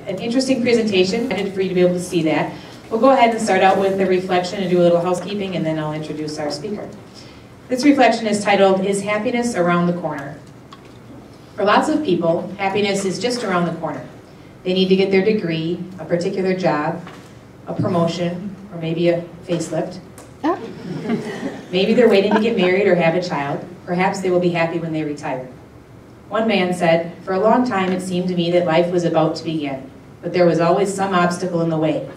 an interesting presentation. I did for you to be able to see that. We'll go ahead and start out with the reflection and do a little housekeeping, and then I'll introduce our speaker. This reflection is titled, Is Happiness Around the Corner? For lots of people, happiness is just around the corner. They need to get their degree, a particular job, a promotion, or maybe a facelift. Maybe they're waiting to get married or have a child. Perhaps they will be happy when they retire. One man said, "For a long time it seemed to me that life was about to begin, but there was always some obstacle in the way.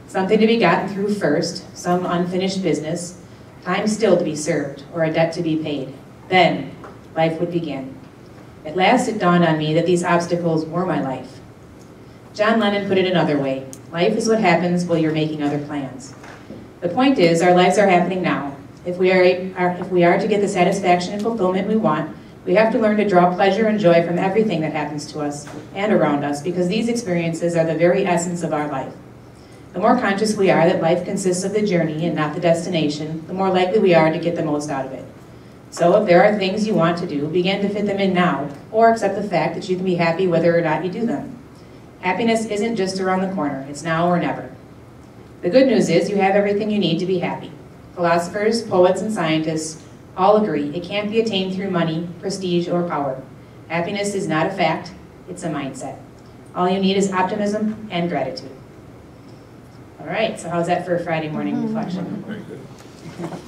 Something to be gotten through first, some unfinished business, time still to be served, or a debt to be paid. Then, life would begin. At last it dawned on me that these obstacles were my life." John Lennon put it another way, life is what happens while you're making other plans. The point is, our lives are happening now. If we are to get the satisfaction and fulfillment we want, we have to learn to draw pleasure and joy from everything that happens to us and around us, because these experiences are the very essence of our life. The more conscious we are that life consists of the journey and not the destination, the more likely we are to get the most out of it. So if there are things you want to do, begin to fit them in now, or accept the fact that you can be happy whether or not you do them. Happiness isn't just around the corner, it's now or never. The good news is you have everything you need to be happy. Philosophers, poets, and scientists all agree it can't be attained through money, prestige, or power. Happiness is not a fact, it's a mindset. All you need is optimism and gratitude. All right, so how's that for a Friday morning reflection? Very good.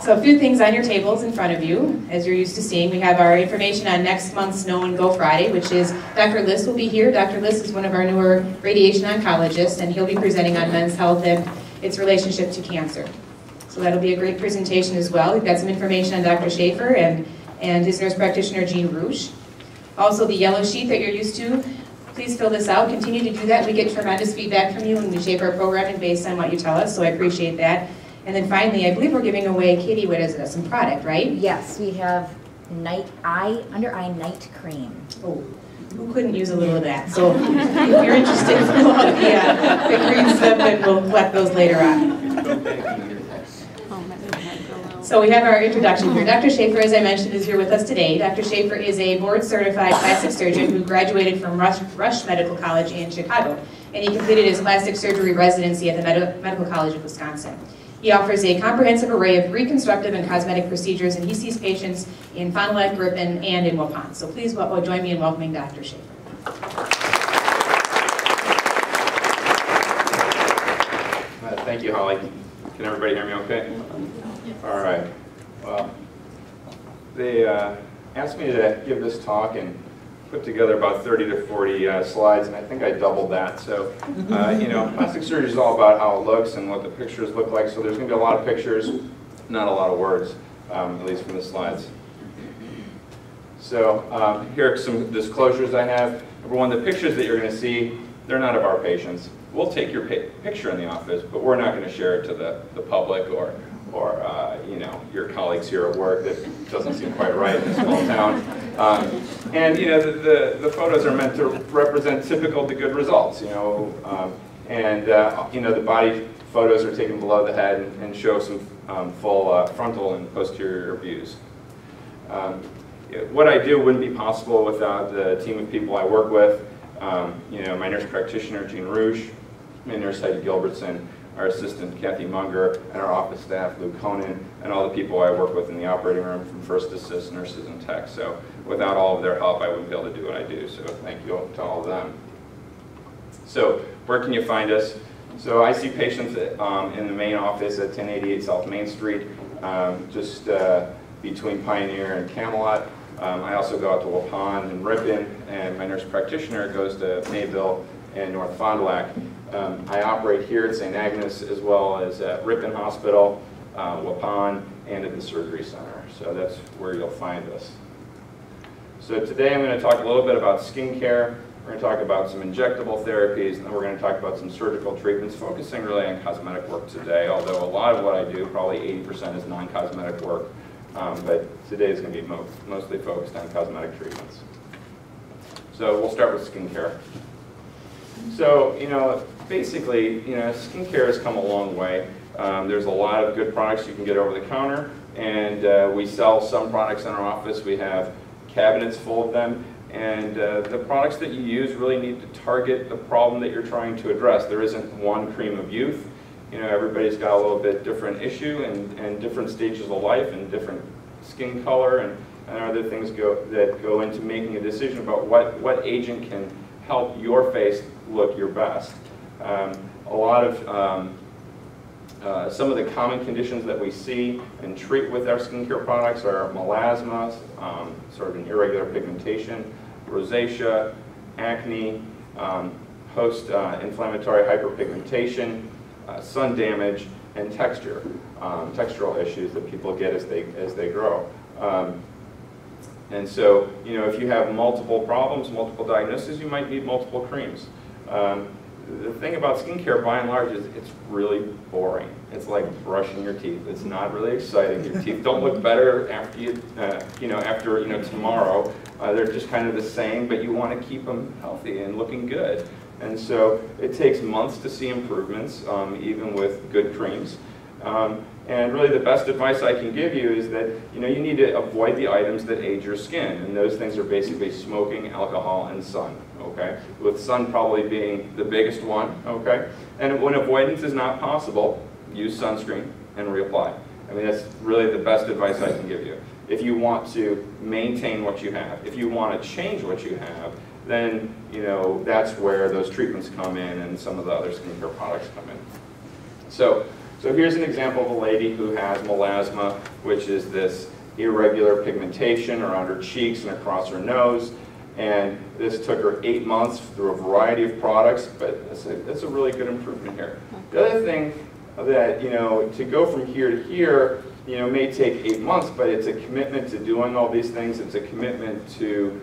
So a few things on your tables in front of you. As you're used to seeing, we have our information on next month's Know and Go Friday, which is Dr. Liss will be here. Dr. Liss is one of our newer radiation oncologists, and he'll be presenting on men's health and its relationship to cancer. So that'll be a great presentation as well. We've got some information on Dr. Schaefer and his nurse practitioner, Jean Rouge. Also the yellow sheet that you're used to, please fill this out. Continue to do that. We get tremendous feedback from you when we shape our programming based on what you tell us, so I appreciate that. And then finally, I believe we're giving away, Katie, what is it, some product, right? Yes, we have under eye night cream. Oh, who couldn't use a little of that? So if you're interested, fill out the green slip and we'll collect those later on. So we have our introduction here. Dr. Schaefer, as I mentioned, is here with us today. Dr. Schaefer is a board-certified plastic surgeon who graduated from Rush Medical College in Chicago, and he completed his plastic surgery residency at the Medical College of Wisconsin. He offers a comprehensive array of reconstructive and cosmetic procedures, and he sees patients in Fond du Lac, Ripon, and in Waupun. So please join me in welcoming Dr. Schaefer. Thank you, Holly. Can everybody hear me okay? All right. Well, they asked me to give this talk and put together about 30 to 40 slides, and I think I doubled that. So, you know, plastic surgery is all about how it looks and what the pictures look like. So there's going to be a lot of pictures, not a lot of words, at least from the slides. So here are some disclosures I have. Number one, the pictures that you're going to see, they're not of our patients. We'll take your picture in the office, but we're not going to share it to the public or you know, your colleagues here at work. That doesn't seem quite right in a small town. And you know, the photos are meant to represent typical to good results. You know, you know, the body photos are taken below the head and show some full frontal and posterior views. What I do wouldn't be possible without the team of people I work with. You know, my nurse practitioner, Jean Rouge, my nurse, Heidi Gilbertson, our assistant, Kathy Munger, and our office staff, Lou Conan, and all the people I work with in the operating room, from first assist, nurses, and techs. So without all of their help, I wouldn't be able to do what I do. So thank you to all of them. So where can you find us? So I see patients in the main office at 1088 South Main Street, just between Pioneer and Camelot. I also go out to Waupun and Ripon, and my nurse practitioner goes to Mayville and North Fond du Lac. I operate here at St. Agnes as well as at Ripon Hospital, Waupun, and at the Surgery Center. So that's where you'll find us. So today I'm going to talk a little bit about skincare. We're going to talk about some injectable therapies, and then we're going to talk about some surgical treatments, focusing really on cosmetic work today, although a lot of what I do, probably 80%, is non-cosmetic work. But today is going to be mostly focused on cosmetic treatments. So we'll start with skincare. So, you know, basically, you know, skincare has come a long way. There's a lot of good products you can get over the counter, and we sell some products in our office. We have cabinets full of them, And the products that you use really need to target the problem that you're trying to address. There isn't one cream of youth. You know, everybody's got a little bit different issue and different stages of life and different skin color and other things that go into making a decision about what agent can help your face look your best. A lot of some of the common conditions that we see and treat with our skincare products are melasma, sort of an irregular pigmentation, rosacea, acne, post-inflammatory hyperpigmentation, sun damage, and textural issues that people get as they grow. And so, you know, if you have multiple problems, multiple diagnoses, you might need multiple creams. The thing about skincare, by and large, is it's really boring. It's like brushing your teeth. It's not really exciting. Your teeth don't look better after tomorrow. They're just kind of the same, but you want to keep them healthy and looking good. And so it takes months to see improvements, even with good creams. And really the best advice I can give you is that you need to avoid the items that age your skin. And those things are basically smoking, alcohol, and sun. Okay? With sun probably being the biggest one. Okay? And when avoidance is not possible, use sunscreen and reapply. I mean, that's really the best advice I can give you. If you want to maintain what you have, if you want to change what you have, then that's where those treatments come in and some of the other skincare products come in. So here's an example of a lady who has melasma, which is this irregular pigmentation around her cheeks and across her nose. And this took her 8 months through a variety of products, but it's a really good improvement here. The other thing that, to go from here to here, may take 8 months, but it's a commitment to doing all these things. It's a commitment to,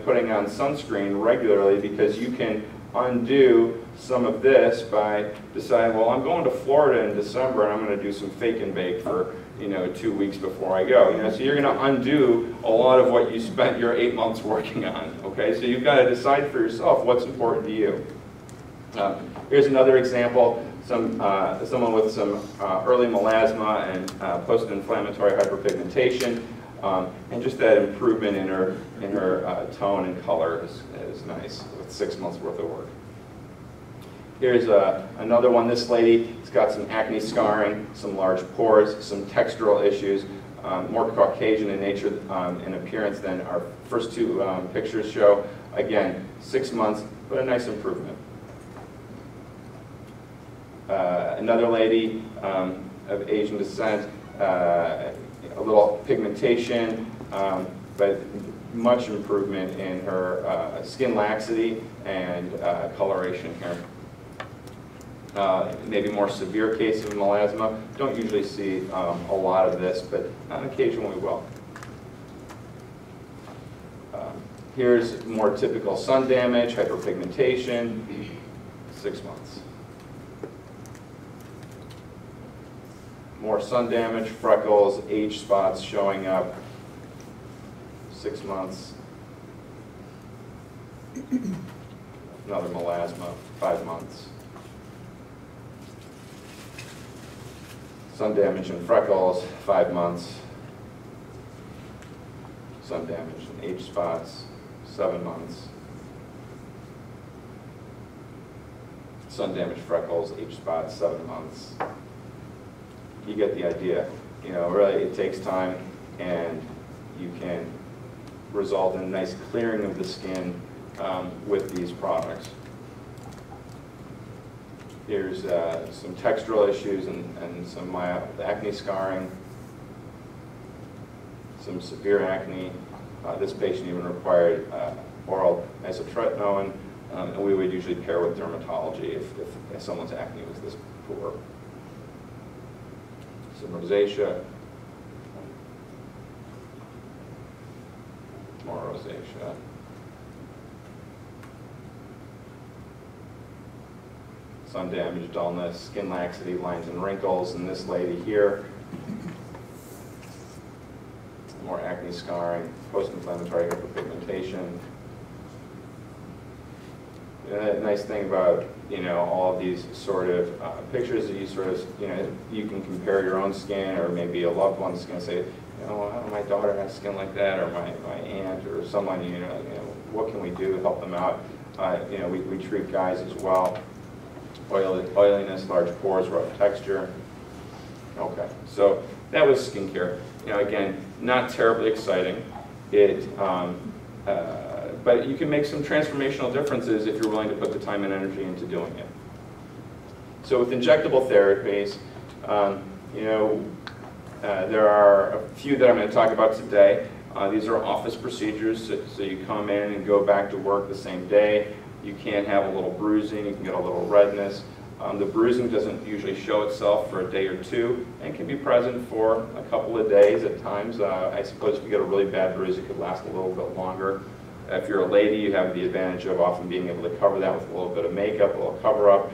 putting on sunscreen regularly, because you can undo some of this by deciding, well, I'm going to Florida in December and I'm going to do some fake and bake for 2 weeks before I go. So you're going to undo a lot of what you spent your 8 months working on. Okay, so you've got to decide for yourself what's important to you. Here's another example. Someone with some early melasma and post-inflammatory hyperpigmentation, and just that improvement in her tone and color is nice with 6 months worth of work. Here's another one. This lady has got some acne scarring, some large pores, some textural issues, more Caucasian in nature in appearance than our first two pictures show. Again, 6 months, but a nice improvement. Another lady of Asian descent, a little pigmentation, but much improvement in her skin laxity and coloration here. Maybe more severe case of melasma. Don't usually see a lot of this, but on occasion we will. Here's more typical sun damage, hyperpigmentation, 6 months. More sun damage, freckles, age spots showing up, 6 months. Another melasma, 5 months. Sun damage and freckles, 5 months. Sun damage and age spots, 7 months. Sun damage, freckles, age spots, 7 months. You get the idea. Really it takes time, and you can result in a nice clearing of the skin with these products. Here's some textural issues and some mild acne scarring, some severe acne. This patient even required oral isotretinoin, and we would usually pair with dermatology if someone's acne was this poor. Some rosacea, more rosacea. Sun damage, dullness, skin laxity, lines and wrinkles, and this lady here. More acne scarring, post-inflammatory hyperpigmentation. The nice thing about all of these sort of pictures is you sort of you can compare your own skin or maybe a loved one's skin and say, my daughter has skin like that, or my aunt or someone what can we do to help them out? You know, we treat guys as well. Oiliness, large pores, rough texture. Okay, so that was skincare. You know, again, not terribly exciting. But you can make some transformational differences if you're willing to put the time and energy into doing it. So with injectable therapies, you know, there are a few that I'm going to talk about today. These are office procedures, so you come in and go back to work the same day. You can have a little bruising, you can get a little redness. The bruising doesn't usually show itself for a day or two and can be present for a couple of days at times. I suppose if you get a really bad bruise, it could last a little bit longer. If you're a lady, you have the advantage of often being able to cover that with a little bit of makeup, a little cover-up.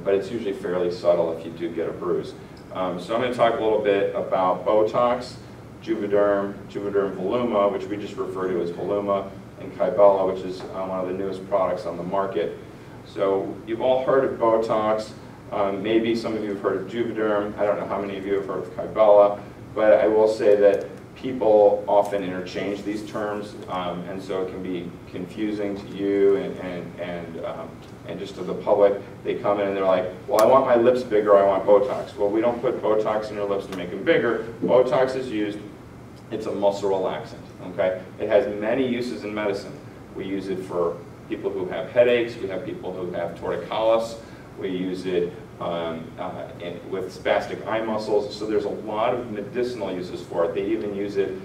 But it's usually fairly subtle if you do get a bruise. So I'm going to talk a little bit about Botox, Juvederm Voluma, which we just refer to as Voluma, and Kybella, which is one of the newest products on the market. So you've all heard of Botox. Maybe some of you have heard of Juvederm. I don't know how many of you have heard of Kybella, but I will say that people often interchange these terms, and so it can be confusing to you and just to the public. They come in and they're like, well, I want my lips bigger, I want Botox. Well, we don't put Botox in your lips to make them bigger. Botox is used, it's a muscle relaxant, okay? It has many uses in medicine. We use it for people who have headaches, we have people who have torticollis, we use it with spastic eye muscles, so there's a lot of medicinal uses for it. They even use it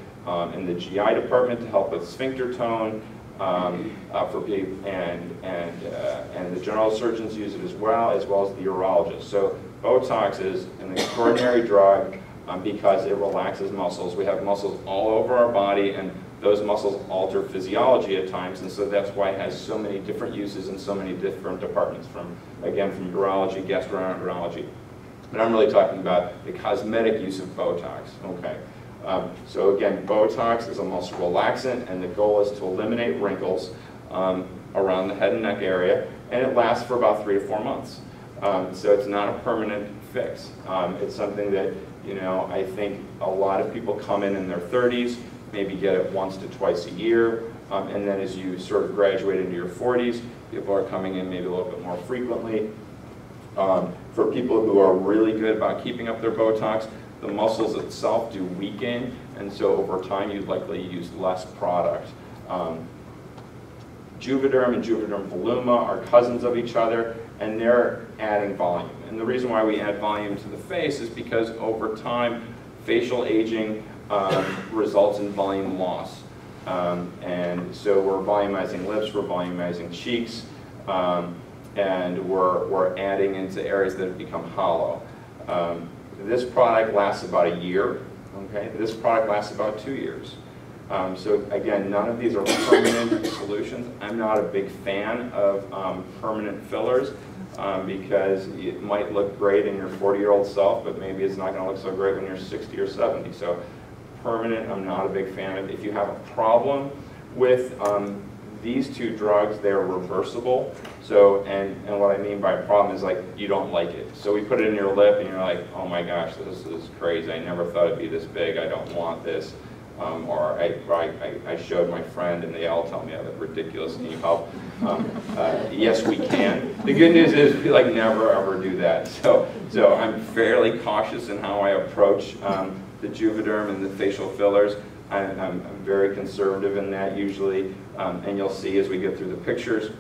in the GI department to help with sphincter tone, for people, and the general surgeons use it as well as the urologists. So Botox is an extraordinary drug because it relaxes muscles. We have muscles all over our body, and those muscles alter physiology at times, and so that's why it has so many different uses in so many different departments, from urology, gastroenterology. But I'm really talking about the cosmetic use of Botox, okay? So again, Botox is a muscle relaxant, and the goal is to eliminate wrinkles around the head and neck area, and it lasts for about 3 to 4 months. So it's not a permanent fix. It's something that, you know, I think a lot of people come in their 30s, maybe get it once to twice a year, and then as you sort of graduate into your 40s, people are coming in maybe a little bit more frequently. For people who are really good about keeping up their Botox, the muscles itself do weaken, and so over time you'd likely use less product. Juvederm and Juvederm Voluma are cousins of each other, and they're adding volume. And the reason why we add volume to the face is because over time, facial aging results in volume loss. And so we're volumizing lips, we're volumizing cheeks, and we're adding into areas that have become hollow. This product lasts about a year, okay? This product lasts about 2 years. So again, none of these are permanent solutions. I'm not a big fan of permanent fillers because it might look great in your 40-year-old self, but maybe it's not going to look so great when you're 60 or 70. So permanent, I'm not a big fan of. If you have a problem with these two drugs, they're reversible. So, and what I mean by problem is like you don't like it. So we put it in your lip and you're like, oh my gosh, this is crazy. I never thought it'd be this big. I don't want this. Or I showed my friend and they all tell me I look ridiculous. Can you help? Yes, we can. The good news is we like never ever do that. So I'm fairly cautious in how I approach the Juvederm and the facial fillers. I'm very conservative in that usually, and you'll see as we get through the pictures,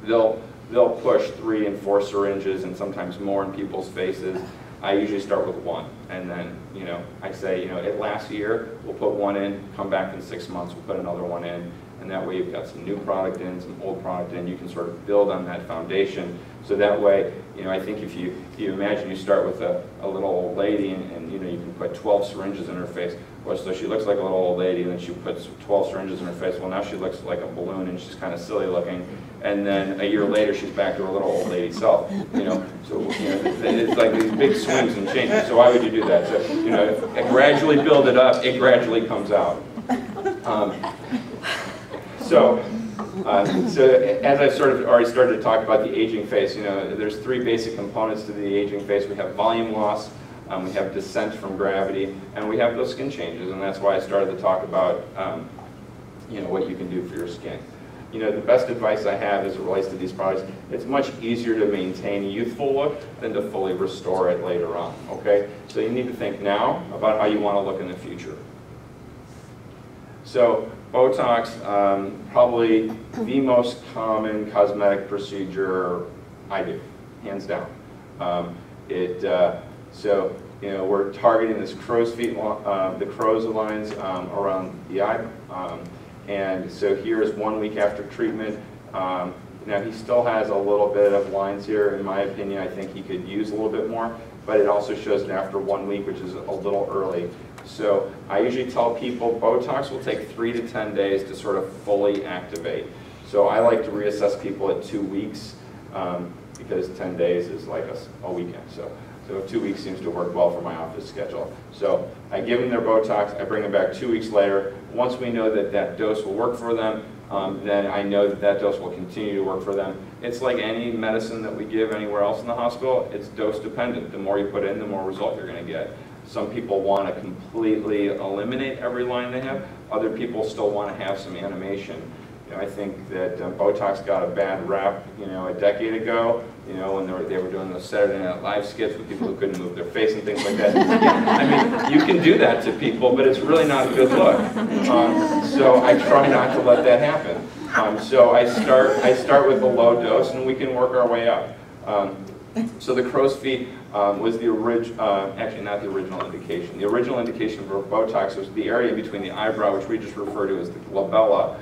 they'll push 3 and 4 syringes and sometimes more in people's faces. I usually start with 1, and then, you know, I say, you know, it lasts a year, we'll put 1 in, come back in 6 months, we'll put another 1 in, and that way you've got some new product in, some old product in, you can sort of build on that foundation. So that way, you know, I think if you imagine you start with a little old lady and you know, you can put 12 syringes in her face, well, so she looks like a little old lady, and then she puts 12 syringes in her face, well, now she looks like a balloon and she's kind of silly looking, and then a year later she's back to her little old lady self, you know. So, you know, it's like these big swings and changes, so why would you do that? So, you know, if I gradually build it up, it gradually comes out. So as I've sort of already started to talk about the aging face, you know, there's 3 basic components to the aging face. We have volume loss, we have descent from gravity, and we have those skin changes, and that's why I started to talk about what you can do for your skin. The best advice I have as it relates to these products, it's much easier to maintain a youthful look than to fully restore it later on, okay? So you need to think now about how you want to look in the future. So Botox, probably the most common cosmetic procedure I do, hands down. We're targeting this crow's feet, the crow's lines around the eye. And so here's 1 week after treatment. Now he still has a little bit of lines here. In my opinion, I think he could use a little bit more, but it also shows it after 1 week, which is a little early. So I usually tell people Botox will take 3 to 10 days to sort of fully activate. So I like to reassess people at 2 weeks because 10 days is like a weekend. So 2 weeks seems to work well for my office schedule. So I give them their Botox, I bring them back 2 weeks later. Once we know that that dose will work for them, then I know that that dose will continue to work for them. It's like any medicine that we give anywhere else in the hospital, it's dose dependent. The more you put in, the more result you're going to get. Some people want to completely eliminate every line they have. Other people still want to have some animation. I think that Botox got a bad rap, a decade ago, when they were doing those Saturday Night Live skits with people who couldn't move their face and things like that. I mean, you can do that to people, but it's really not a good look. So I try not to let that happen. So I start with a low dose, and we can work our way up. So the crow's feet was the original, actually not the original indication. The original indication for Botox was the area between the eyebrow, which we just refer to as the glabella.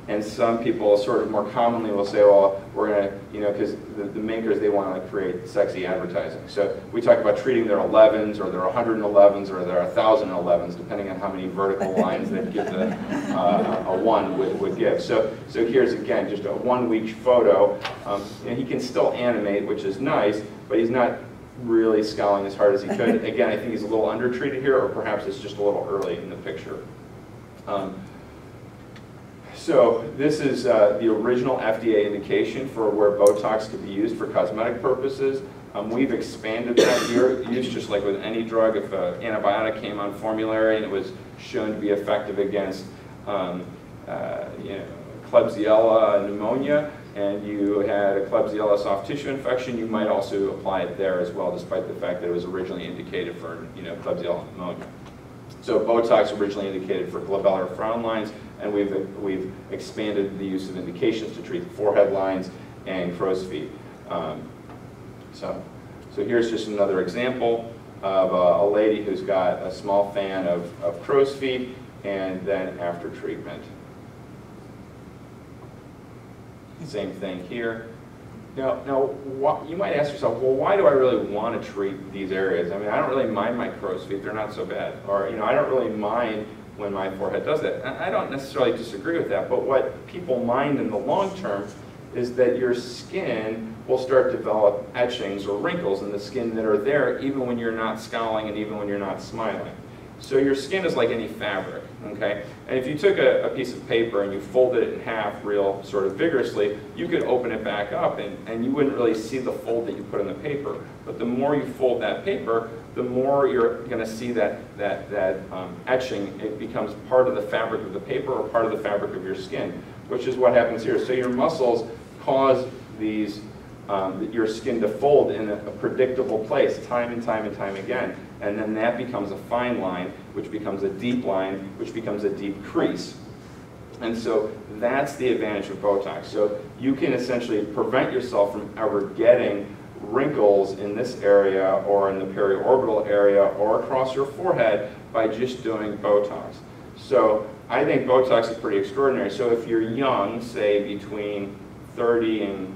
And some people sort of more commonly will say, well, we're going to, because the makers, they want to create sexy advertising. So we talk about treating their 11s or their 111s or their 1,011s, depending on how many vertical lines that give a 1 would give. So here's, again, just a 1 week photo. And he can still animate, which is nice, but he's not really scowling as hard as he could. Again, I think he's a little undertreated here, or perhaps it's just a little early in the picture. So this is the original FDA indication for where Botox could be used for cosmetic purposes. We've expanded that use just like with any drug. If an antibiotic came on formulary and it was shown to be effective against Klebsiella pneumonia, and you had a Klebsiella soft tissue infection, you might also apply it there as well, despite the fact that it was originally indicated for Klebsiella pneumonia. So Botox originally indicated for glabellar frown lines, and we've expanded the use of indications to treat forehead lines and crow's feet. So here's just another example of a lady who's got a small fan of crow's feet, and then after treatment. Same thing here. Now, you might ask yourself, well, why do I really want to treat these areas? I mean, I don't really mind my crow's feet; they're not so bad. Or, I don't really mind when my forehead does that. I don't necessarily disagree with that. But what people mind in the long term is that your skin will start to develop etchings or wrinkles in the skin that are there, even when you're not scowling and even when you're not smiling. So your skin is like any fabric, okay? And if you took a piece of paper and you folded it in half real sort of vigorously, you could open it back up and you wouldn't really see the fold that you put in the paper. But the more you fold that paper, the more you're going to see that etching. It becomes part of the fabric of the paper or part of the fabric of your skin, which is what happens here. So your muscles cause these, your skin to fold in a predictable place time and time and time again. And then that becomes a fine line, which becomes a deep line, which becomes a deep crease. And so that's the advantage of Botox. So you can essentially prevent yourself from ever getting wrinkles in this area or in the periorbital area or across your forehead by just doing Botox. So I think Botox is pretty extraordinary. So if you're young, say between 30 and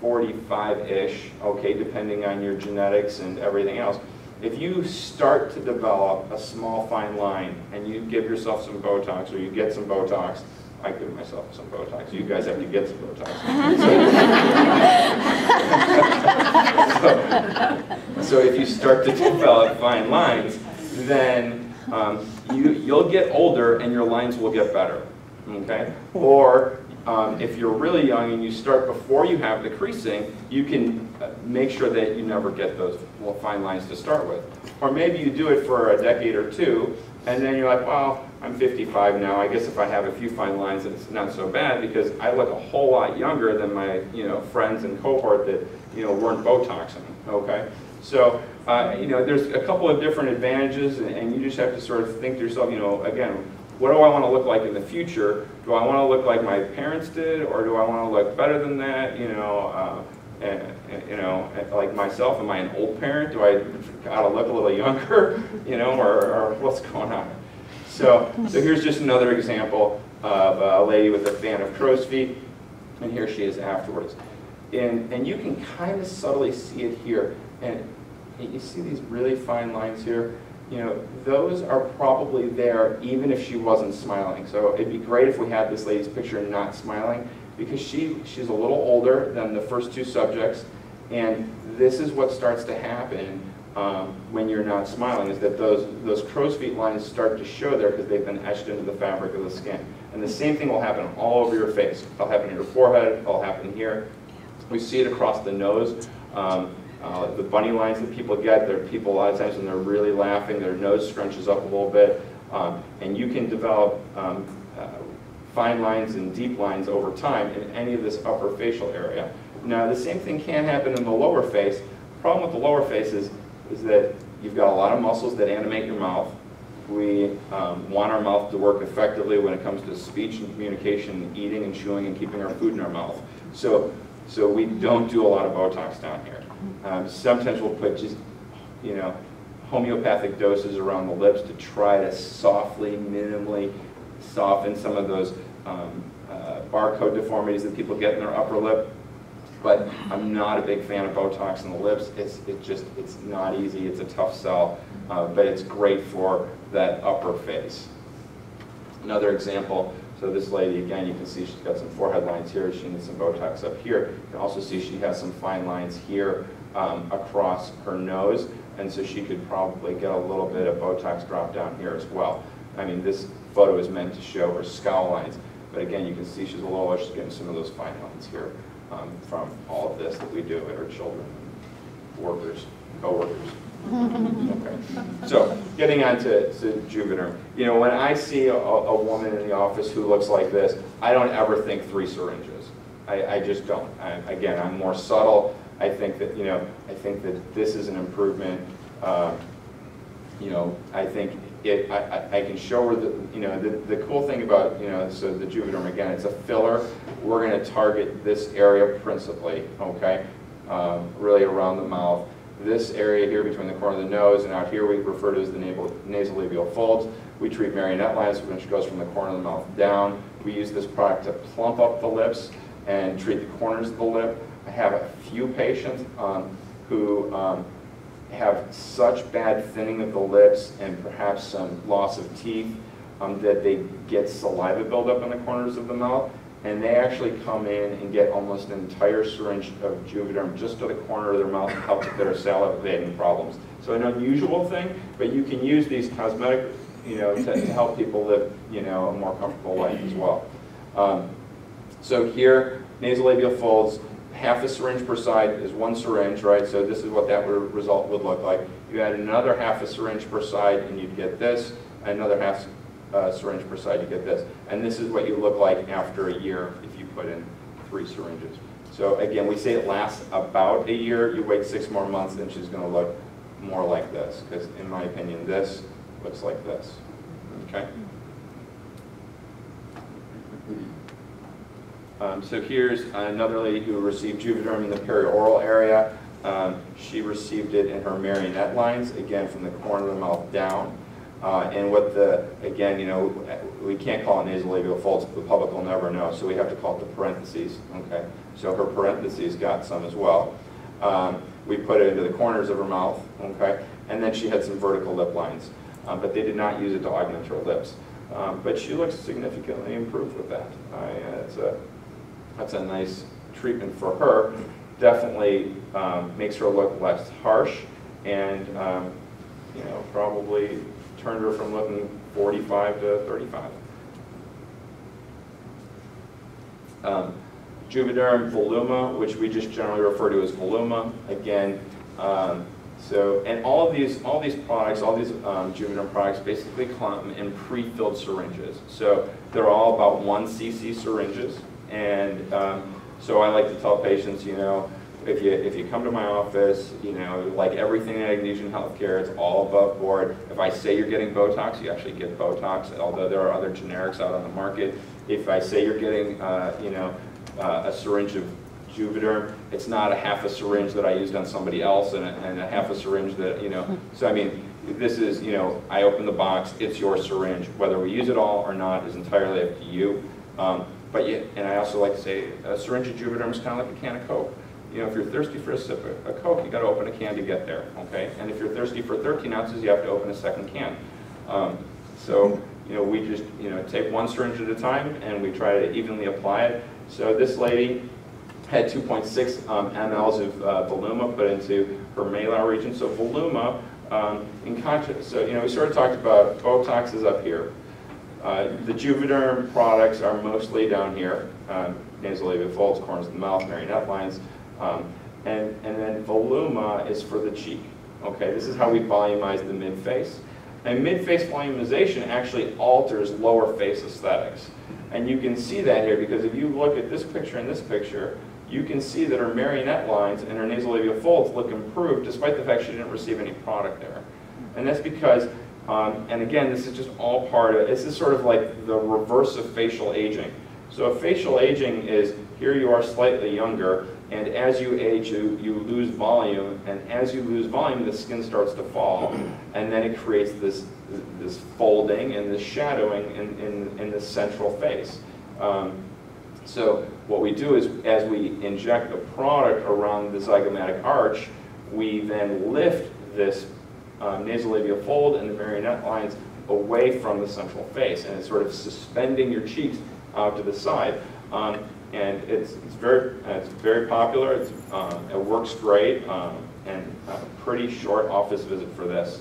45-ish, okay, depending on your genetics and everything else, if you start to develop a small fine line and you give yourself some Botox or you get some Botox, I give myself some Botox. You guys have to get some Botox. So if you start to develop fine lines, then you'll get older and your lines will get better, okay? Or if you're really young and you start before you have the creasing, you can make sure that you never get those fine lines to start with. Or maybe you do it for a decade or two, and then you're like, well, I'm 55 now. I guess if I have a few fine lines, it's not so bad because I look a whole lot younger than my friends and cohort that weren't Botoxing. Okay, so there's a couple of different advantages, and you just have to sort of think to yourself, again, what do I want to look like in the future? Do I want to look like my parents did, or do I want to look better than that? Like myself, am I an old parent? Do I gotta look a little younger? Or what's going on? So here's just another example of a lady with a fan of crow's feet, and here she is afterwards. And you can kind of subtly see it here, and you see these really fine lines here. Those are probably there even if she wasn't smiling. So it'd be great if we had this lady's picture not smiling, because she's a little older than the first two subjects, and this is what starts to happen when you're not smiling, is that those crow's feet lines start to show there because they've been etched into the fabric of the skin. And the same thing will happen all over your face. It'll happen in your forehead, it'll happen here. We see it across the nose. The bunny lines that people get, people a lot of times when they're really laughing, their nose scrunches up a little bit. And you can develop fine lines and deep lines over time in any of this upper facial area. Now, the same thing can happen in the lower face. The problem with the lower face is that you've got a lot of muscles that animate your mouth. We want our mouth to work effectively when it comes to speech and communication, and eating and chewing and keeping our food in our mouth. So we don't do a lot of Botox down here. Sometimes we'll put just, homeopathic doses around the lips to try to softly, minimally soften some of those barcode deformities that people get in their upper lip. But I'm not a big fan of Botox in the lips. It's not easy. It's a tough sell, but it's great for that upper face. Another example. So this lady, again, you can see she's got some forehead lines here. She needs some Botox up here. You can also see she has some fine lines here across her nose, and so she could probably get a little bit of Botox drop down here as well. I mean, this photo is meant to show her scowl lines, but again, you can see she's a little lower. She's getting some of those fine lines here from all of this that we do at our children, workers, co-workers. Okay. So, getting on to Juvederm. When I see a woman in the office who looks like this, I don't ever think 3 syringes. I just don't. Again, I'm more subtle. I think that this is an improvement. I think I can show her the cool thing about so the Juvederm, again, it's a filler. We're going to target this area principally. Okay, really around the mouth. This area here between the corner of the nose and out here we refer to as the nasolabial folds. We treat marionette lines, which goes from the corner of the mouth down. We use this product to plump up the lips and treat the corners of the lip. I have a few patients who have such bad thinning of the lips and perhaps some loss of teeth that they get saliva buildup in the corners of the mouth. And they actually come in and get almost an entire syringe of Juvederm just to the corner of their mouth to help with their salivating problems. So an unusual thing, but you can use these cosmetic, to help people live, a more comfortable life as well. So here, nasolabial folds, half a syringe per side is 1 syringe, right? So this is what that result would look like. You add another half a syringe per side, and you'd get this. Another half syringe per side, you get this. And this is what you look like after a year if you put in 3 syringes. So again, we say it lasts about a year. You wait 6 more months, and she's going to look more like this. Because in my opinion, this looks like this. Okay? So here's another lady who received Juvederm in the perioral area. She received it in her marionette lines, again from the corner of the mouth down. And again, we can't call it nasolabial folds. The public will never know, so we have to call it the parentheses. Okay, so her parentheses got some as well. We put it into the corners of her mouth. Okay, and then she had some vertical lip lines, but they did not use it to augment her lips. But she looks significantly improved with that. That's a nice treatment for her. Definitely makes her look less harsh, and probably turned her from looking 45 to 35. Juvederm Voluma, which we just generally refer to as Voluma. Again, So, and all these products, all these Juvederm products basically come in pre-filled syringes. So they're all about 1 cc syringes. And so I like to tell patients, you know, if you come to my office, you know, like everything at Agnesian HealthCare, it's all above board. If I say you're getting Botox, you actually get Botox, although there are other generics out on the market. If I say you're getting, you know, a syringe of Juvederm, it's not a half a syringe that I used on somebody else and a half a syringe that, you know, so I mean, this is, you know, I open the box, it's your syringe. Whether we use it all or not is entirely up to you. But yeah, and I also like to say a syringe of Juvederm is kind of like a can of Coke. You know, if you're thirsty for a sip of Coke, you got to open a can to get there, okay? And if you're thirsty for 13 ounces, you have to open a second can. So, you know, we just, you know, take 1 syringe at a time and we try to evenly apply it. So this lady had 2.6 mLs of Voluma put into her malar region. So Voluma, in contrast, so, you know, we sort of talked about Botox is up here. The Juvederm products are mostly down here, nasolabial folds, corners of the mouth, marionette lines, and then Voluma is for the cheek. Okay, this is how we volumize the mid-face. And mid-face volumization actually alters lower face aesthetics. And you can see that here because if you look at this picture and this picture, you can see that her marionette lines and her nasolabial folds look improved despite the fact she didn't receive any product there. And that's because, and again, this is just all part of, this is sort of like the reverse of facial aging. So facial aging is, here you are slightly younger, and as you age, you lose volume, and as you lose volume, the skin starts to fall, and then it creates this folding and this shadowing in the central face. So what we do is, as we inject the product around the zygomatic arch, we then lift this nasolabial fold and the marionette lines away from the central face, and it's sort of suspending your cheeks out to the side. And it's very popular. It works great, and a pretty short office visit for this.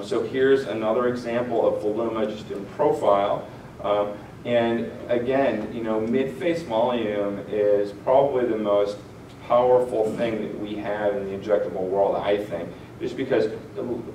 So here's another example of Voluma just in profile. And again, you know, mid-face volume is probably the most powerful thing that we have in the injectable world, I think, just because,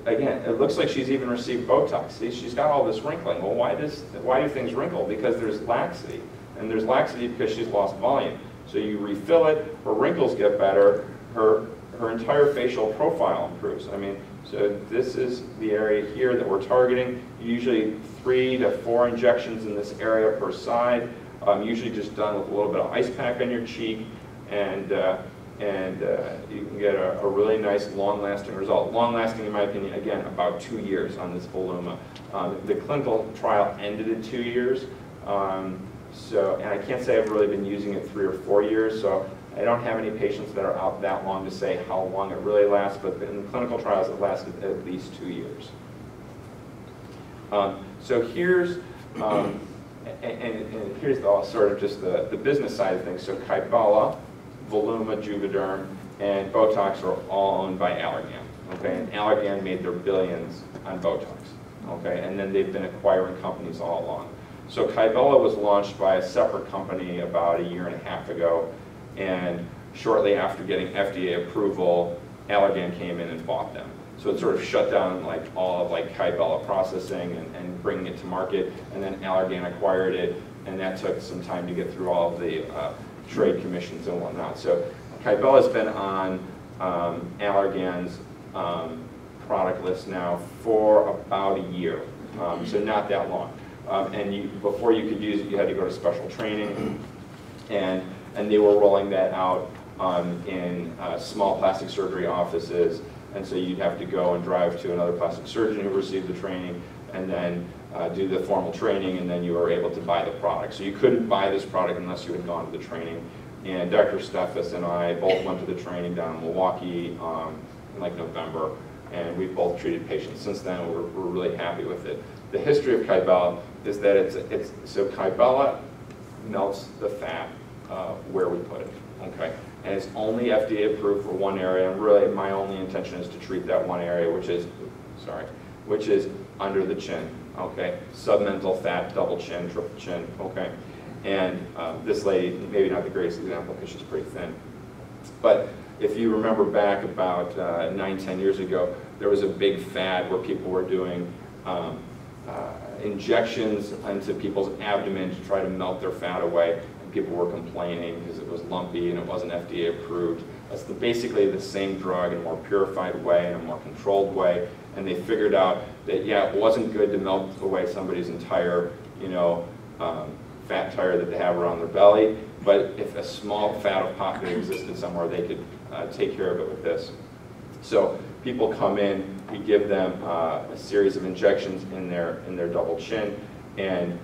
again, it looks like she's even received Botox. See, she's got all this wrinkling. Well, why do things wrinkle? Because there's laxity, and there's laxity because she's lost volume. So you refill it, her wrinkles get better, her entire facial profile improves. I mean, so this is the area here that we're targeting. Usually 3 to 4 injections in this area per side, usually just done with a little bit of ice pack on your cheek, and you can get a really nice long-lasting result. Long-lasting, in my opinion, again, about 2 years on this Voluma. The clinical trial ended at 2 years, and I can't say I've really been using it 3 or 4 years, so I don't have any patients that are out that long to say how long it really lasts, but in the clinical trials it lasted at least 2 years. So here's, and here's sort of just the business side of things. So Kybella, Voluma, Juvederm, and Botox are all owned by Allergan. Okay, and Allergan made their billions on Botox. Okay, and then they've been acquiring companies all along. So Kybella was launched by a separate company about 1.5 years ago, and shortly after getting FDA approval, Allergan came in and bought them. So it sort of shut down like all of like Kybella processing and bringing it to market, and then Allergan acquired it, and that took some time to get through all of the trade commissions and whatnot. So Kybella's been on Allergan's product list now for about 1 year, so not that long. And before you could use it, you had to go to special training, and they were rolling that out in small plastic surgery offices, and so you'd have to go and drive to another plastic surgeon who received the training, and then do the formal training, and then you were able to buy the product. So you couldn't buy this product unless you had gone to the training. And Dr. Steffes and I both went to the training down in Milwaukee in like November, and we've both treated patients since then. We're really happy with it. The history of Kybella is that so Kybella melts the fat where we put it, okay? And it's only FDA approved for one area, and really my only intention is to treat that one area, which is under the chin, okay? Submental fat, double chin, triple chin, okay? And this lady, maybe not the greatest example because she's pretty thin, but if you remember back about 9-10 years ago, there was a big fad where people were doing injections into people's abdomen to try to melt their fat away. And people were complaining because it was lumpy and it wasn't FDA approved. That's basically the same drug in a more purified way, in a more controlled way. And they figured out that, yeah, it wasn't good to melt away somebody's entire, fat tire that they have around their belly. But if a small fat pocket existed somewhere, they could take care of it with this. So people come in, we give them a series of injections in their double chin, and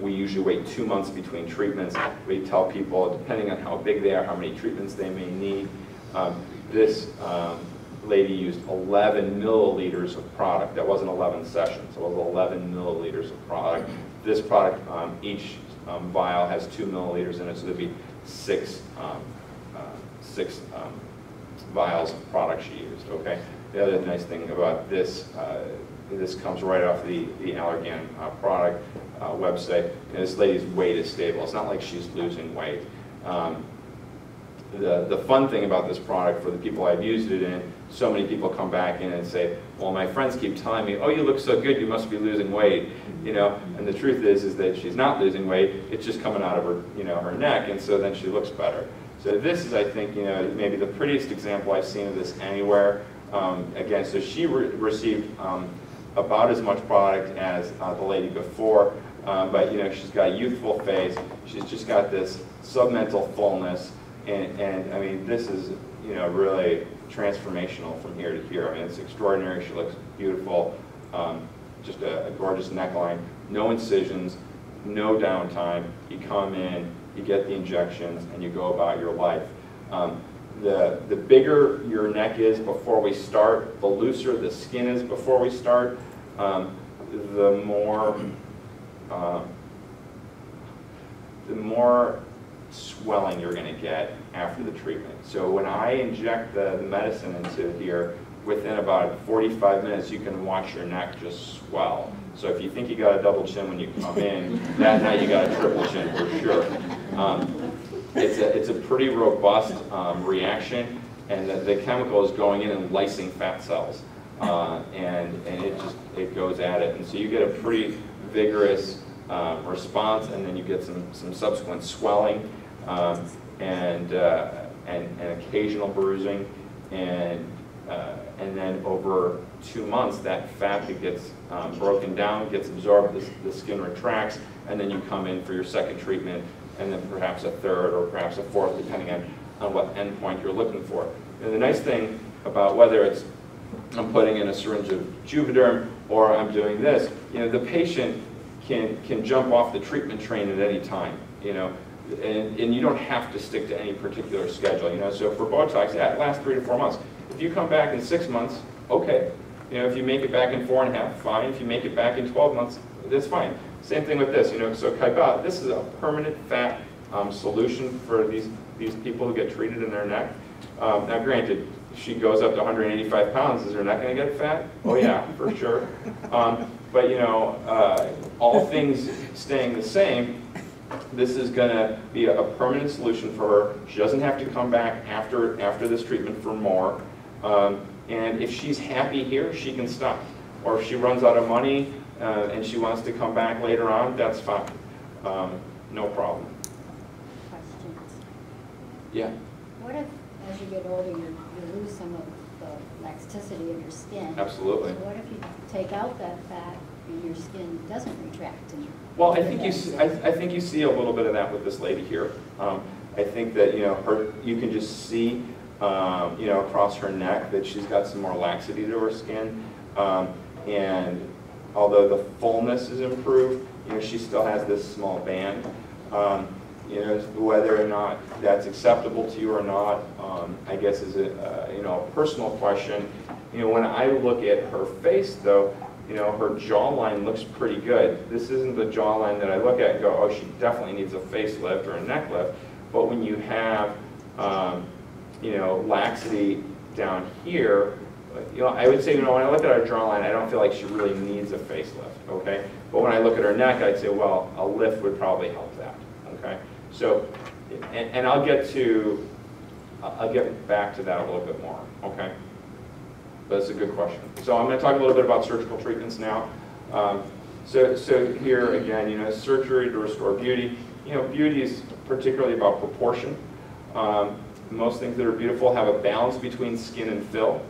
we usually wait 2 months between treatments. We tell people, depending on how big they are, how many treatments they may need. This lady used 11 milliliters of product. That wasn't 11 sessions, it was 11 milliliters of product. This product, each vial has 2 milliliters in it, so there'd be six vials of product she used, okay? The other nice thing about this, this comes right off the Allergan product website, and this lady's weight is stable. It's not like she's losing weight. The fun thing about this product for the people I've used it in, so many people come back in and say, well, my friends keep telling me, oh, you look so good, you must be losing weight, and the truth is that she's not losing weight, it's just coming out of her, her neck, and so then she looks better. So this is, I think, maybe the prettiest example I've seen of this anywhere. Again, so she received about as much product as the lady before, but she's got a youthful face, she's just got this submental fullness, and I mean, this is, really transformational from here to here. I mean, it's extraordinary. She looks beautiful. Just a gorgeous neckline. No incisions, no downtime. You come in, you get the injections, and you go about your life. The bigger your neck is before we start, the looser the skin is before we start, the more swelling you're going to get after the treatment. So when I inject the medicine into here, within about 45 minutes you can watch your neck just swell. So if you think you got a double chin when you come in, that night you got a triple chin for sure. It's a pretty robust reaction, and the chemical is going in and lysing fat cells, and it goes at it, and so you get a pretty vigorous response, and then you get some subsequent swelling, and occasional bruising, and then over 2 months that fat that gets broken down, gets absorbed, the skin retracts, and then you come in for your second treatment, and then perhaps a third or perhaps a fourth, depending on what endpoint you're looking for. And the nice thing about whether it's I'm putting in a syringe of Juvederm or I'm doing this, the patient can jump off the treatment train at any time, and you don't have to stick to any particular schedule, So for Botox, yeah, it lasts 3 to 4 months. If you come back in 6 months, okay. If you make it back in 4.5, fine. If you make it back in 12 months, that's fine. Same thing with this, So Kaiba, this is a permanent fat solution for these people who get treated in their neck. Now granted, she goes up to 185 pounds, is her neck going to get fat? Oh yeah, for sure. But all things staying the same, this is going to be a permanent solution for her. She doesn't have to come back after this treatment for more. And if she's happy here, she can stop. Or if she runs out of money and she wants to come back later on, that's fine. No problem. Questions? Yeah? What if, as you get older, you lose some of the elasticity of your skin? Absolutely. So what if you take out that fat and your skin doesn't retract? Well, I think you see a little bit of that with this lady here. I think that you can just see across her neck that she's got some more laxity to her skin, and although the fullness is improved, she still has this small band. Whether or not that's acceptable to you or not, I guess is a personal question. When I look at her face, though, her jawline looks pretty good. This isn't the jawline that I look at and go, oh, she definitely needs a facelift or a neck lift. But when you have, laxity down here, I would say, when I look at her jawline, I don't feel like she really needs a facelift, okay? But when I look at her neck, I'd say, well, a lift would probably help that, okay? So, and I'll get to I'll get back to that a little bit more, okay? But it's a good question. So I'm going to talk a little bit about surgical treatments now. So here again, you know, surgery to restore beauty. You know, beauty is particularly about proportion. Most things that are beautiful have a balance between skin and fill.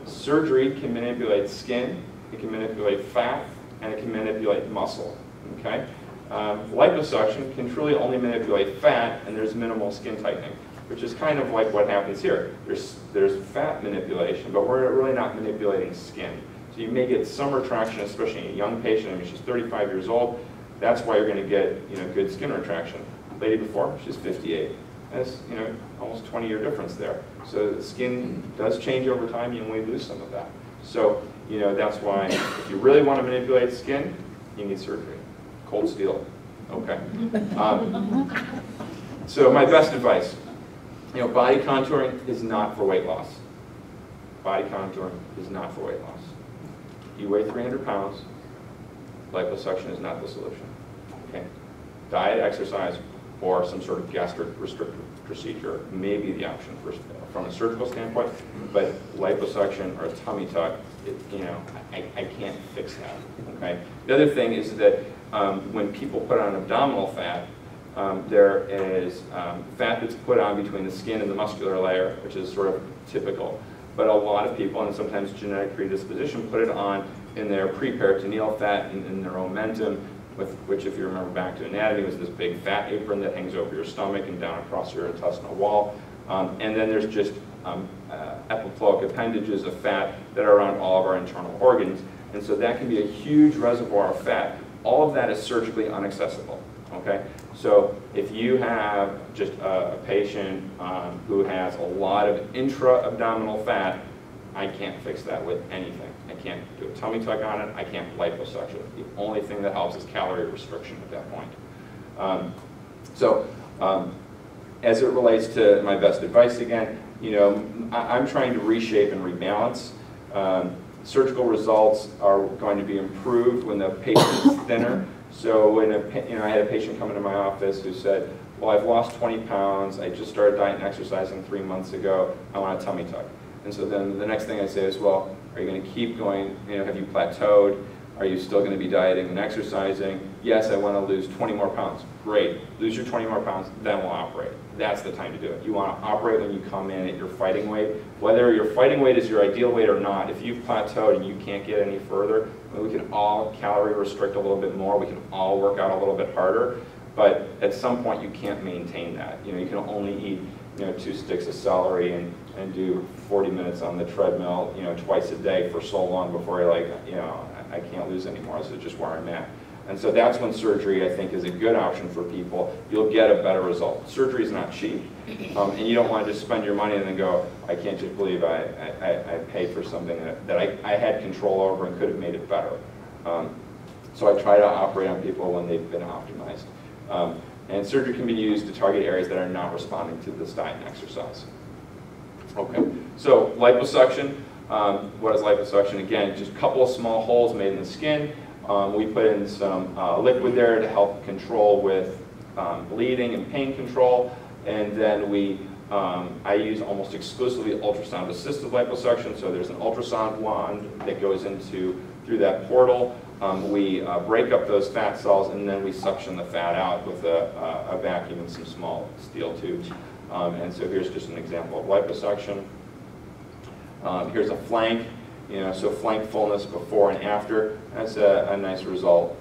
Surgery can manipulate skin, it can manipulate fat, and it can manipulate muscle, okay? Liposuction can truly only manipulate fat, and there's minimal skin tightening, which is kind of like what happens here. There's fat manipulation, but we're really not manipulating skin. So you may get some retraction, especially in a young patient. I mean, she's 35 years old. That's why you're going to get, you know, good skin retraction. Lady before, she's 58. That's, you know, almost 20-year difference there. So the skin does change over time, and we lose some of that. So, you know, that's why if you really want to manipulate skin, you need surgery. Cold steel. Okay. So my best advice, you know, body contouring is not for weight loss. Body contouring is not for weight loss. You weigh 300 pounds, liposuction is not the solution. Okay. Diet, exercise, or some sort of gastric restrictive procedure may be the option from a surgical standpoint, but liposuction or a tummy tuck, you know, I can't fix that, okay? The other thing is that when people put on abdominal fat, there is fat that's put on between the skin and the muscular layer, which is sort of typical. But a lot of people, and sometimes genetic predisposition, put it on in their preperitoneal fat, in their omentum, which, if you remember back to anatomy, was this big fat apron that hangs over your stomach and down across your intestinal wall. And then there's just epiploic appendages of fat that are around all of our internal organs. And so that can be a huge reservoir of fat. All of that is surgically inaccessible, okay? So if you have just a patient who has a lot of intra-abdominal fat, I can't fix that with anything. I can't do a tummy tuck on it. I can't liposuction. The only thing that helps is calorie restriction at that point. As it relates to my best advice again, you know, I'm trying to reshape and rebalance. Surgical results are going to be improved when the patient is thinner. So when I had a patient come into my office who said, well, I've lost 20 pounds. I just started diet and exercising 3 months ago. I want a tummy tuck. And so then the next thing I say is, well, are you going to keep going? You know, have you plateaued? Are you still going to be dieting and exercising? Yes, I want to lose 20 more pounds. Great. Lose your 20 more pounds, then we'll operate. That's the time to do it. You want to operate when you come in at your fighting weight. Whether your fighting weight is your ideal weight or not, if you've plateaued and you can't get any further, we can all calorie restrict a little bit more. We can all work out a little bit harder. But at some point, you can't maintain that. You know, you can only eat, you know, 2 sticks of celery and do 40 minutes on the treadmill, you know, twice a day for so long before you're like, you know, I can't lose anymore. This is just where I'm at. And so that's when surgery, I think, is a good option for people. You'll get a better result. Surgery is not cheap, and you don't want to just spend your money and then go, I can't just believe I paid for something that I had control over and could have made it better. So I try to operate on people when they've been optimized. And surgery can be used to target areas that are not responding to this diet and exercise. Okay, so liposuction. What is liposuction? Again, just a couple of small holes made in the skin. We put in some liquid there to help control with bleeding and pain control. And then I use almost exclusively ultrasound-assisted liposuction. So there's an ultrasound wand that goes through that portal. We break up those fat cells, and then we suction the fat out with a vacuum and some small steel tubes. And so here's just an example of liposuction. Here's a flank, you know, so flank fullness before and after. That's a nice result.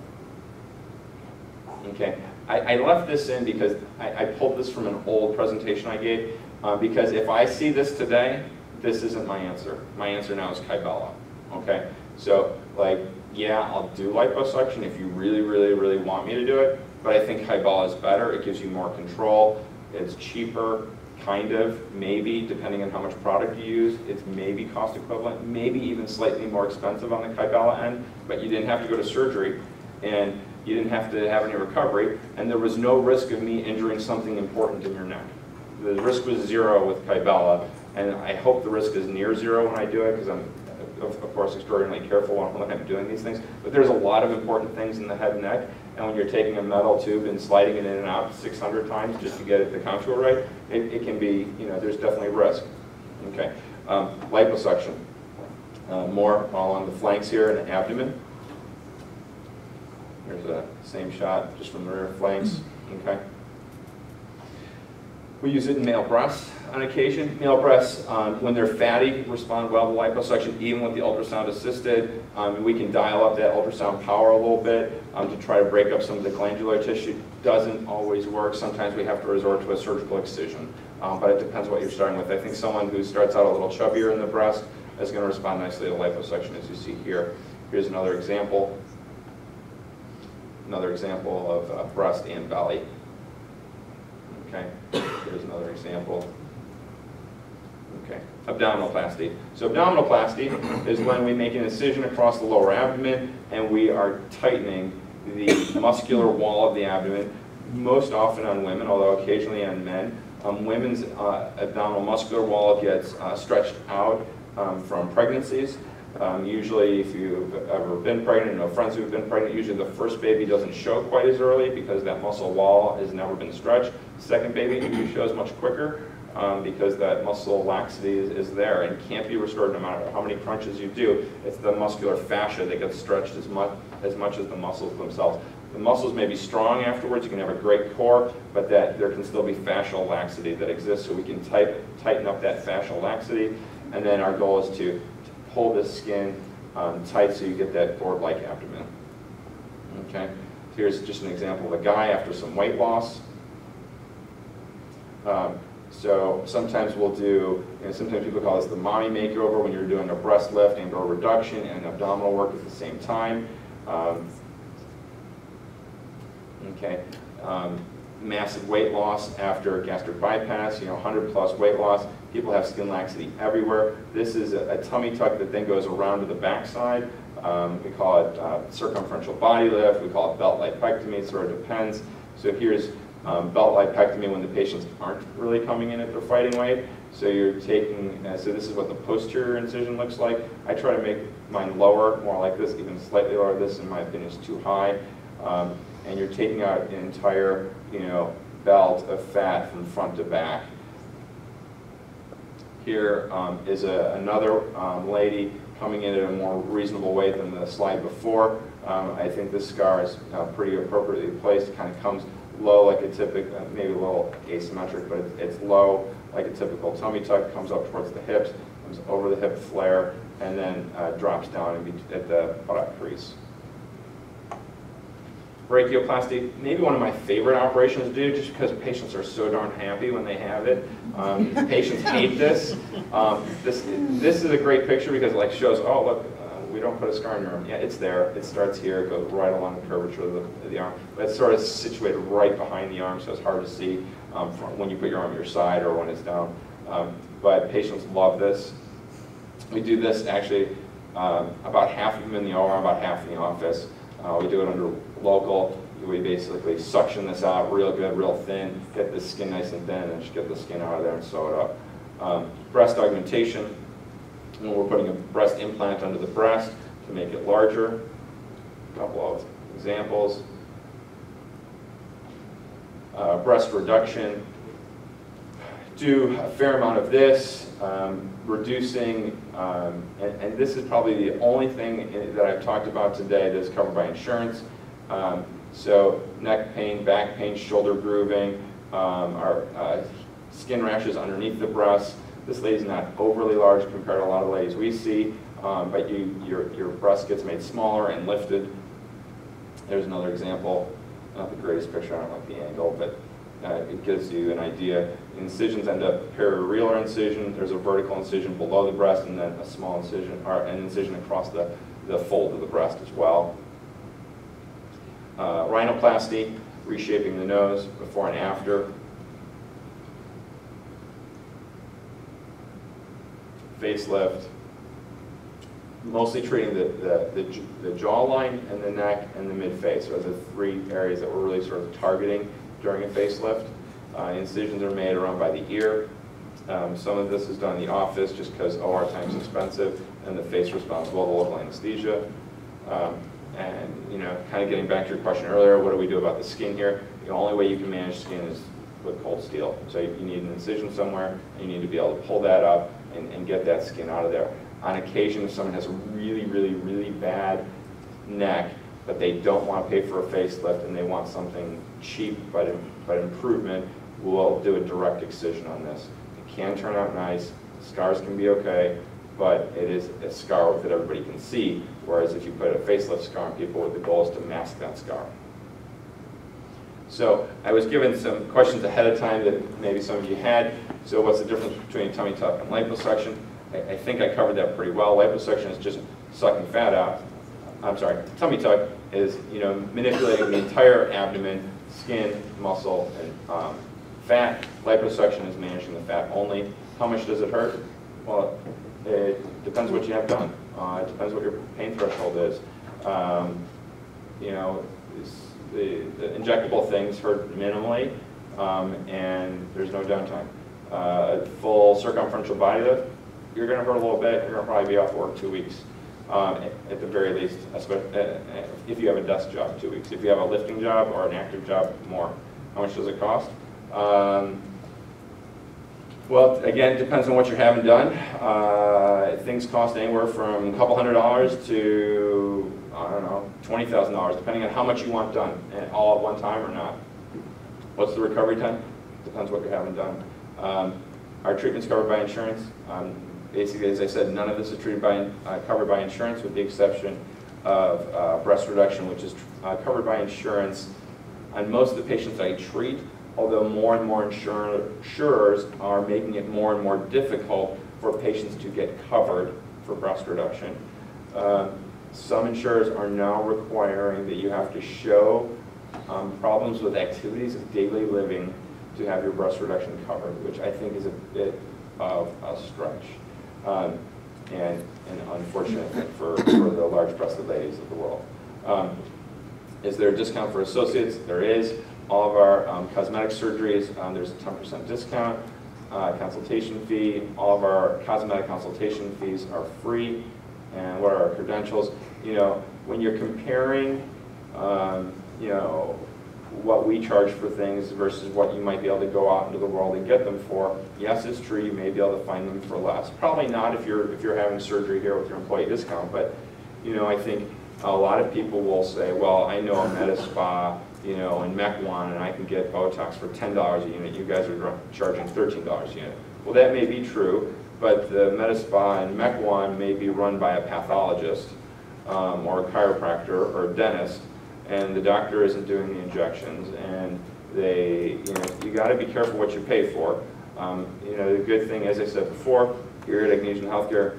Okay, I left this in because I pulled this from an old presentation I gave, because if I see this today, this isn't my answer. My answer now is Kybella. Okay, so like, yeah, I'll do liposuction if you really, really, really want me to do it, but I think Kybella is better. It gives you more control. It's cheaper, kind of, maybe, depending on how much product you use. It's maybe cost equivalent, maybe even slightly more expensive on the Kybella end, but you didn't have to go to surgery, and you didn't have to have any recovery, and there was no risk of me injuring something important in your neck. The risk was 0 with Kybella, and I hope the risk is near 0 when I do it, because I'm of course, extraordinarily careful when I'm doing these things, but there's a lot of important things in the head and neck, and when you're taking a metal tube and sliding it in and out 600 times just to get it the contour right, it can be, there's definitely risk. Okay, liposuction. More along the flanks here and the abdomen. Here's the same shot, just from the rear flanks. Okay. We use it in male breasts on occasion. Male breasts, when they're fatty, respond well to liposuction, even with the ultrasound assisted. We can dial up that ultrasound power a little bit to try to break up some of the glandular tissue. Doesn't always work. Sometimes we have to resort to a surgical excision, but it depends what you're starting with. I think someone who starts out a little chubbier in the breast is going to respond nicely to liposuction, as you see here. Here's another example. Another example of breast and belly. Okay, here's another example. Okay, abdominoplasty. So abdominoplasty is when we make an incision across the lower abdomen and we are tightening the muscular wall of the abdomen, most often on women, although occasionally on men. Women's abdominal muscular wall gets stretched out from pregnancies. Usually, if you've ever been pregnant, know friends who've been pregnant, usually the first baby doesn't show quite as early because that muscle wall has never been stretched. Second baby usually shows much quicker because that muscle laxity is there and can't be restored no matter how many crunches you do. It's the muscular fascia that gets stretched as much as the muscles themselves. The muscles may be strong afterwards, you can have a great core, but that there can still be fascial laxity that exists, so we can tighten up that fascial laxity, and then our goal is to pull the skin tight so you get that board-like abdomen. Okay, here's just an example of a guy after some weight loss. So sometimes we'll do, sometimes people call this the mommy makeover when you're doing a breast lift and or reduction and abdominal work at the same time. Okay, massive weight loss after gastric bypass, 100+ weight loss. People have skin laxity everywhere. This is a tummy tuck that then goes around to the backside. We call it circumferential body lift. We call it belt lipectomy. It sort of depends. So here's belt lipectomy when the patients aren't really coming in at their fighting weight. So you're taking, so this is what the posterior incision looks like. I try to make mine lower, more like this, even slightly lower. This, in my opinion, is too high. And you're taking out an entire, belt of fat from front to back. Here is another lady coming in at a more reasonable weight than the slide before. I think this scar is pretty appropriately placed. It kind of comes low like a typical, maybe a little asymmetric, but it's low like a typical tummy tuck, comes up towards the hips, comes over the hip flare, and then drops down at the buttock crease. Brachioplasty, maybe one of my favorite operations to do, just because patients are so darn happy when they have it. Patients hate this. This is a great picture because it shows, oh look, we don't put a scar in your arm. Yeah, it's there. It starts here, it goes right along the curvature of the arm, but it's sort of situated right behind the arm, so it's hard to see when you put your arm at your side or when it's down. But patients love this. We do this actually about half of them in the OR, about half in the office. We do it under local. We basically suction this out real good, real thin, get the skin nice and thin, and just get the skin out of there and sew it up. Breast augmentation, when we're putting a breast implant under the breast to make it larger. A couple of examples. Breast reduction. Do a fair amount of this, reducing, and this is probably the only thing that I've talked about today that's covered by insurance. So neck pain, back pain, shoulder grooving, our skin rashes underneath the breast. This lady's not overly large compared to a lot of ladies we see, but your breast gets made smaller and lifted. There's another example. Not the greatest picture, I don't like the angle, but it gives you an idea. Incisions end up periareolar incision. There's a vertical incision below the breast, and then a small incision, or an incision across the fold of the breast as well. Rhinoplasty, reshaping the nose before and after. Facelift, mostly treating the jawline and the neck and the mid-face. So those are the three areas that we're really sort of targeting during a facelift. Incisions are made around by the ear. Some of this is done in the office just because OR time is expensive, and the face responsible, the local anesthesia. And kind of getting back to your question earlier, what do we do about the skin here? The only way you can manage skin is with cold steel. So you need an incision somewhere, and you need to be able to pull that up and get that skin out of there. On occasion, if someone has a really, really, really bad neck, but they don't want to pay for a facelift and they want something cheap but improvement, we'll do a direct excision on this. It can turn out nice, scars can be okay, but it is a scar that everybody can see, whereas if you put a facelift scar on people, the goal is to mask that scar. So I was given some questions ahead of time that maybe some of you had. So what's the difference between tummy tuck and liposuction? I think I covered that pretty well. Liposuction is just sucking fat out. I'm sorry, tummy tuck is manipulating the entire abdomen, skin, muscle, and fat. Liposuction is managing the fat only. How much does it hurt? Well, it depends what you have done. It depends what your pain threshold is. The injectable things hurt minimally, and there's no downtime. A full circumferential body lift, you're going to hurt a little bit. You're going to probably be off work 2 weeks, at the very least, if you have a desk job, 2 weeks. If you have a lifting job or an active job, more. How much does it cost? Well, again, it depends on what you're having done. Things cost anywhere from a couple $100s to, I don't know, $20,000, depending on how much you want done, and all at one time or not. What's the recovery time? Depends what you're having done. Our treatment's covered by insurance. Basically, as I said, none of this is covered by insurance, with the exception of breast reduction, which is covered by insurance on most of the patients I treat, although more and more insurers are making it more and more difficult for patients to get covered for breast reduction. Some insurers are now requiring that you have to show problems with activities of daily living to have your breast reduction covered, which I think is a bit of a stretch. And unfortunate for the large-breasted ladies of the world. Is there a discount for associates? There is. All of our cosmetic surgeries, there's a 10% discount, consultation fee. All of our cosmetic consultation fees are free. And what are our credentials? When you're comparing, what we charge for things versus what you might be able to go out into the world and get them for, yes, it's true, you may be able to find them for less. Probably not if you're having surgery here with your employee discount, but I think a lot of people will say, well, I know a med spa, in Mequon, and I can get Botox for $10 a unit. You guys are charging $13 a unit. Well, that may be true, but the med spa in Mequon may be run by a pathologist or a chiropractor or a dentist, and the doctor isn't doing the injections, and you got to be careful what you pay for. The good thing, as I said before, here at Agnesian HealthCare,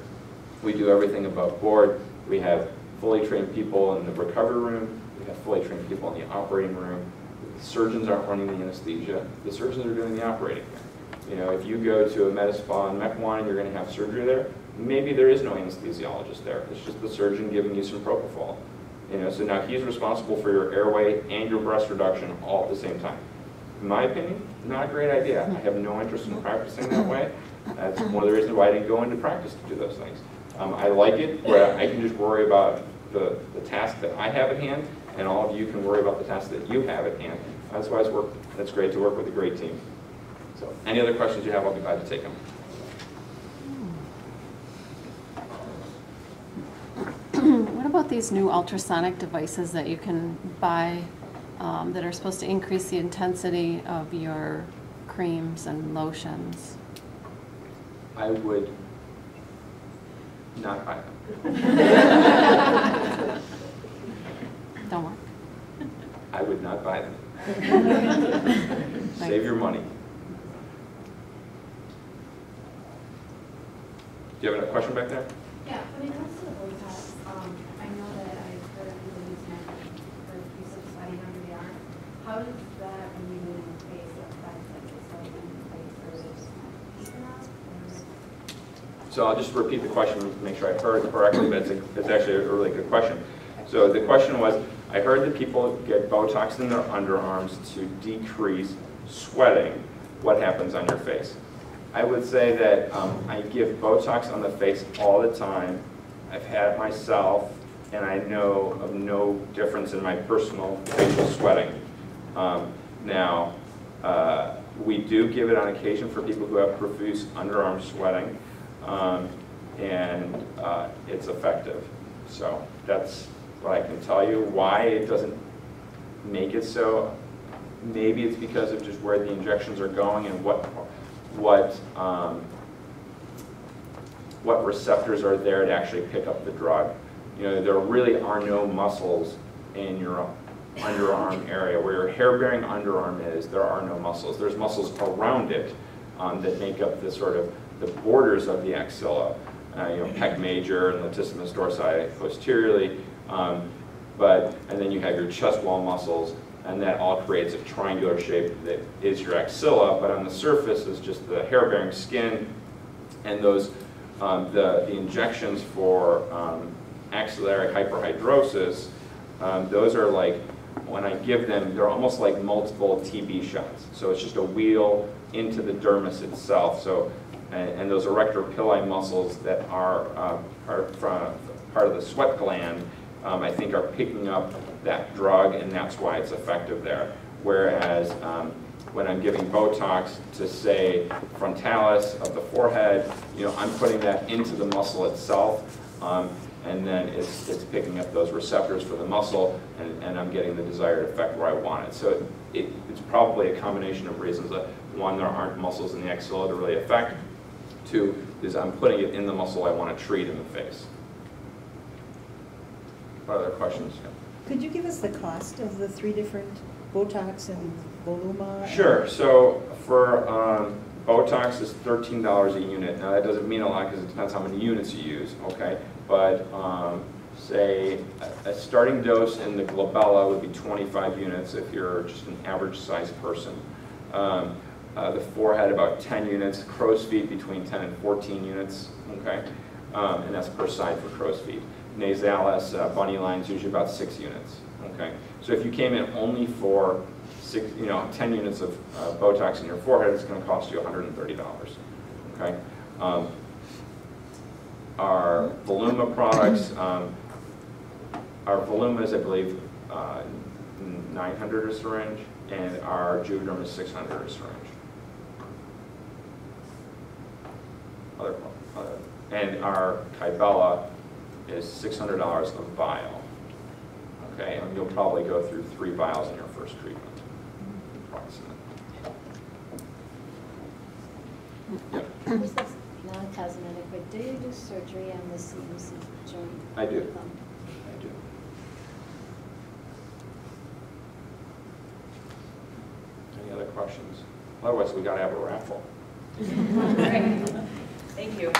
we do everything above board. We have fully trained people in the recovery room. We have fully trained people in the operating room. The surgeons aren't running the anesthesia. The surgeons are doing the operating. If you go to a med spa in Mequon and you're going to have surgery there, maybe there is no anesthesiologist there. It's just the surgeon giving you some propofol. So now he's responsible for your airway and your breast reduction all at the same time. In my opinion, not a great idea. I have no interest in practicing that way. That's one of the reasons why I didn't go into practice to do those things. I like it where I can just worry about the task that I have at hand, and all of you can worry about the task that you have at hand. That's why it's great to work with a great team. So any other questions you have, I'll be glad to take them. What about these new ultrasonic devices that you can buy that are supposed to increase the intensity of your creams and lotions? I would not buy them. Don't work. I would not buy them. Save your money. Do you have a question back there? Yeah, when it comes to the Botox, I know that I've heard of people using it for use of sweating under the arm. How does that, when you move in the face, affect like the sweating in the face, or is it just deep enough? So I'll just repeat the question to make sure I heard it correctly, but it's actually a really good question. So the question was, I heard that people get Botox in their underarms to decrease sweating. What happens on your face? I would say that I give Botox on the face all the time. I've had it myself, and I know of no difference in my personal facial sweating. Now, we do give it on occasion for people who have profuse underarm sweating, and it's effective. So that's what I can tell you. Why it doesn't make it so, maybe it's because of just where the injections are going and what receptors are there to actually pick up the drug. You know, there really are no muscles in your underarm area. Where your hair-bearing underarm is, there are no muscles. There's muscles around it that make up the sort of the borders of the axilla. You know, pec major and latissimus dorsi posteriorly. And then you have your chest wall muscles, and that all creates a triangular shape that is your axilla, but on the surface is just the hair-bearing skin, and those, the injections for axillary hyperhidrosis, those are like, when I give them, they're almost like multiple TB shots. So it's just a wheel into the dermis itself. So, and those erector pili muscles that are part of the sweat gland, I think are picking up that drug, and that's why it's effective there. Whereas when I'm giving Botox to, say, frontalis of the forehead, you know, I'm putting that into the muscle itself, and then it's picking up those receptors for the muscle, and I'm getting the desired effect where I want it. So it's probably a combination of reasons. One, there aren't muscles in the axilla to really affect. Two, is I'm putting it in the muscle I want to treat in the face. Other questions? Could you give us the cost of the 3 different Botox and Voluma? Sure. So for Botox is $13 a unit. Now that doesn't mean a lot because it depends how many units you use, okay? But say a starting dose in the glabella would be 25 units if you're just an average sized person. The forehead about 10 units, crow's feet between 10 and 14 units, okay? And that's per side for crow's feet. Nasalis, bunny lines, usually about 6 units, okay? So if you came in only for 10 units of Botox in your forehead, it's going to cost you $130, okay? Our Voluma products, our Voluma is, I believe, 900 a syringe, and our Juvederm is 600 a syringe. And our Kybella is $600 a vial. Okay, and you'll probably go through 3 vials in your first treatment, approximately. Yep. This is non-cosmetic, but do you do surgery on the seams and joint? I do. Thumb? I do. Any other questions? Otherwise, we got to have a raffle. Thank you.